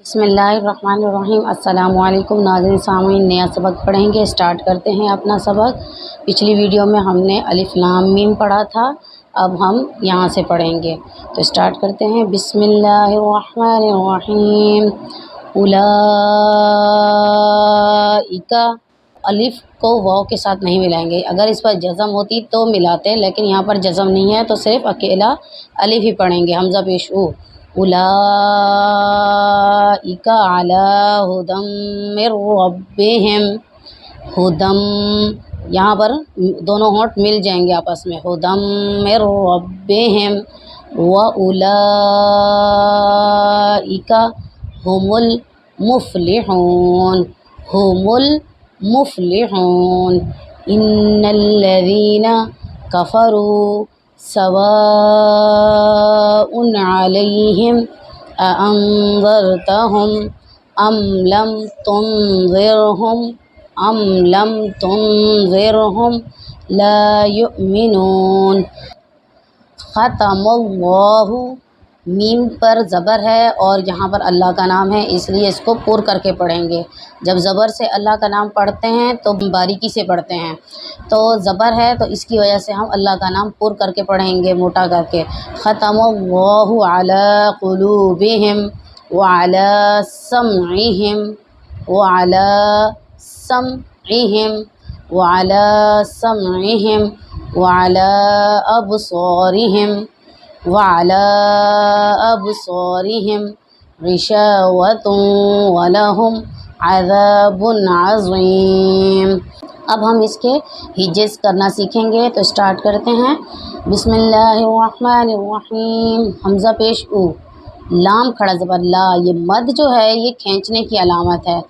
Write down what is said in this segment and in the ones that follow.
بسم اللہ الرحمن الرحیم۔ السلام علیکم ناظرین سامعین، نیا سبق پڑھیں گے، اسٹارٹ کرتے ہیں اپنا سبق۔ پچھلی ویڈیو میں ہم نے الف لام میم پڑھا تھا، اب ہم یہاں سے پڑھیں گے، تو اسٹارٹ کرتے ہیں۔ بسم اللہ الرحمن الرحیم۔ اولئک، الف کو واو کے ساتھ نہیں ملائیں گے، اگر اس پر جزم ہوتی تو ملاتے، لیکن یہاں پر جزم نہیں ہے تو صرف اکیلا الف ہی پڑھیں گے، حمزہ پیش او۔ اولئک علی ھدی من ربہم، ھدی، یہاں پر دونوں ہونٹ مل جائیں گے آپس میں، ھدی من ربہم، واولئک ھم المفلحون، ھم المفلحون۔ ان الذین کفروا سواء علیہم اانذرتہم ام لم تنذرہم لا یؤمنون۔ ختم اللہ، میم پر زبر ہے اور یہاں پر اللہ کا نام ہے، اس لیے اس کو پر کر کے پڑھیں گے۔ جب زبر سے اللہ کا نام پڑھتے ہیں تو باریکی سے پڑھتے ہیں، تو زبر ہے تو اس کی وجہ سے ہم اللہ کا نام پر کر کے پڑھیں گے، موٹا کر کے۔ ختم اللہ علی قلوبہم وعلی سمعہم وعلی ابصارہم غشاوۃ ولہم عذاب عظیم۔ اب ہم اس کے ہجز کرنا سیکھیں گے، تو اسٹارٹ کرتے ہیں۔ بسم اللہ الرحمن الرحیم۔ حمزہ پیش او، لام کھڑا زبر لا، یہ مد جو ہے یہ کھینچنے کی علامت ہے۔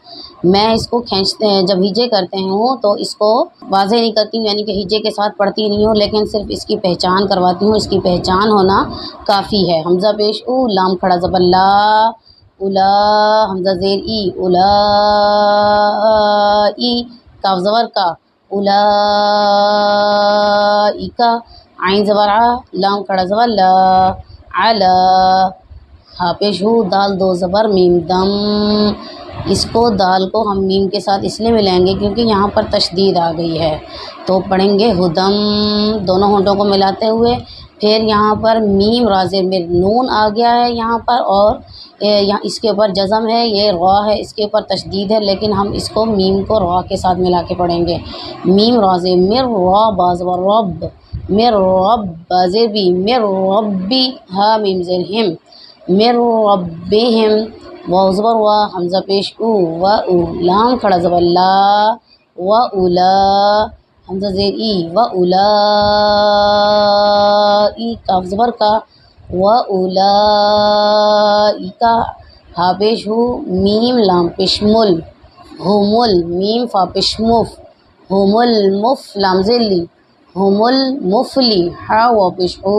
میں اس کو کھینچتے ہیں، جب ہجے کرتے ہوں تو اس کو واضح نہیں کرتی ہوں، یعنی کہ ہجے کے ساتھ پڑھتی نہیں ہوں، لیکن صرف اس کی پہچان کرواتی ہوں، اس کی پہچان ہونا کافی ہے۔ حمزہ پیش او، لام کھڑا زبر لا، اولا، حمزہ زیر ای، اولائی، کاف زبر کا، اولائک، عین زبر ع، لام کھڑا زبر لا، علا، ہا پیش ہو، دال دو زبر میم دم، اس کو دال کو ہم میم کے ساتھ اس لیے ملائیں گے کیونکہ یہاں پر تشدید آ گئی ہے، تو پڑھیں گے ہدم، دونوں ہونٹوں کو ملاتے ہوئے۔ پھر یہاں پر میم رازے میں نون آ گیا ہے یہاں پر، اور یہاں اس کے اوپر جزم ہے، یہ را ہے، اس کے اوپر تشدید ہے، لیکن ہم اس کو میم کو را کے ساتھ ملا کے پڑھیں گے۔ میم رازے مر را بازور رب، مر رب بازر بھی، مر ربی، ہا میم زیر ہم، مر ربہم، واو زبر وا، حمزہ پیش او، و او، لام کھڑا زبر لا، و اولا، حمزہ زیر ای، و اولائی، کاف زبر کا، و اولائک، ہا پیش ہو، میم لام پیش مل، ہمل، میم فا پیش مف، ہم المف، لام زیر لی، ہم المفلی، ہا واو پیش او،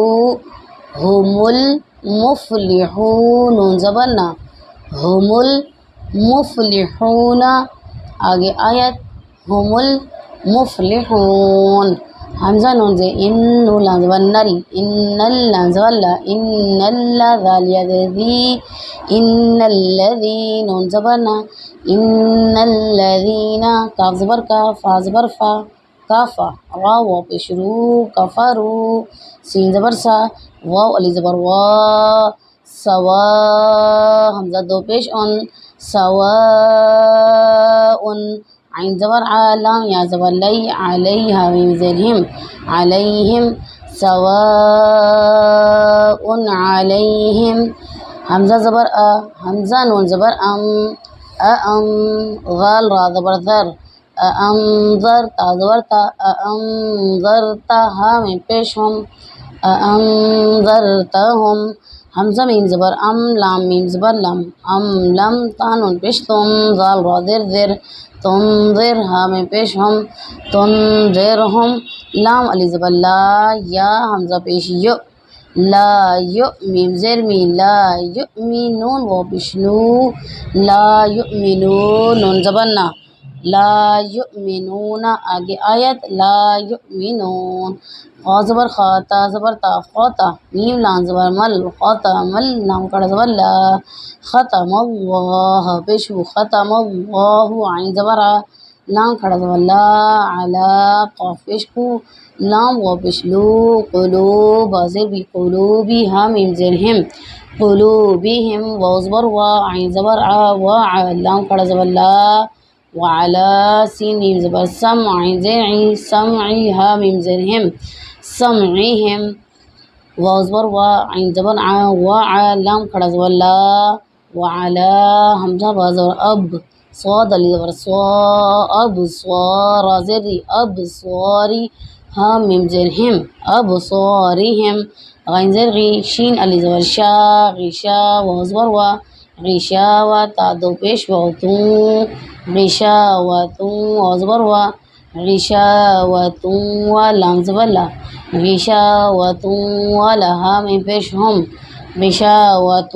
ہم المفلحون، نون زبر نا، ہم المفلحون۔ آگے آیت، ہم المفلحون، حمزہ نون سے ان، نون لام زبر نری، ان لام زبر لا، ان الذی، ان الذی، نون زبر نا، ان الذین، کاف زبر کا، فا زبر فا، کافا، را واو پیش رو، کفرو، سین زبر سا، واو علی زبر وا، سوا، حمزہ دو پیش ان، سواء، عین زبر ع، لام یا زبر لی، علیہا میم زیر ہم، علیہم، سواء علیہم، حمزہ زبر ا، حمزہ نون زبر ام، ام، غال را زبر ذر، انذر، تا زبر تا، انذرتا، ہا میں پیش ہم، انذرتہم، حمزہ میم زبر ام، لام میم زبر لم، ام لم، تا نون پیش تم، ذال را ذر ذر، تنذر، ہا میں پیش ہم، تنذرہم، لام علی زبر لا، یا حمزہ پیش یو، لا یو، میم زیر می، لا یؤمنون، واو پیش نو، لا یؤمنون، نون زبر نا، لا یؤمنون آگے آیت لا یؤمنون خا زبر خا تا زبر تا خاتا میم لام زبر مل خاتم لام کڑا زبر لا ختم اللہ پیش ہو ختم اللہ عین زبر آ لام کھڑا زبر لا علی قاف پیش کو لام و پیش لو قلوب زر بھی قلوبی ہا میم زر ہم قلوبہم واو زبر وا عین زبر آ وع لام کھڑا زبر لا وعلى سين ميم زبر سمع زرعي سمعي ها ميم زر هم سمعهم واو زبر وا عين زبر ع وع لام کھڑا زبر لا وعلى حمزہ با زبر اب صاد علی زبر صا اب صار زری اب صاری ها ميم زر هم ابصارهم غين زر غي شين علی زبر شا غشا واو زبر وا غشا و تا دو پیش و تو غشاوة وزبر و غشاوة ولام زبر لا غشاوة ولها من پیش هم غشاوة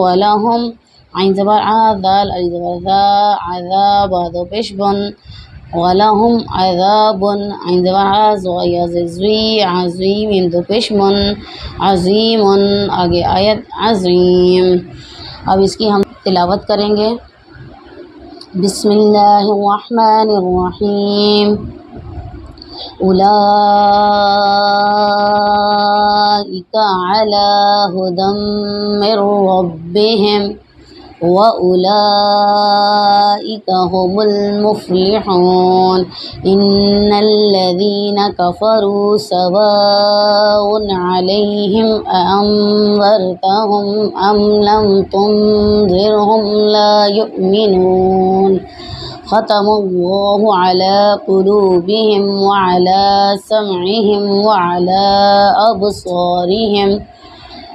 ولهم عین زبر ذال علی زبر ذا عذاب دو پیش بن ولهم عذاب عین زبر غیا زوی عظیم دو پیش من عظیم آگے آیت عظیم. اب اس کی ہم تلاوت کریں گے. بسم اللہ الرحمن الرحیم اولئک علی ھدی من ربہم وَأُولَئِكَ هُمُ الْمُفْلِحُونَ إِنَّ الَّذِينَ كَفَرُوا سَوَاءٌ عَلَيْهِمْ أَأَنذَرْتَهُمْ أَمْ لَمْ تُنذِرْهُمْ لَا يُؤْمِنُونَ ختم اللہ علی قلوبہم وعلی سمعہم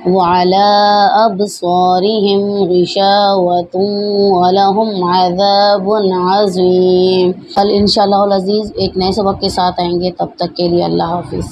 وعلى أبصارهم غشاوة ولهم عذاب عظیم. کل انشاءاللہ العزیز ایک نئے سبق کے ساتھ آئیں گے. تب تک کے لیے اللہ حافظ.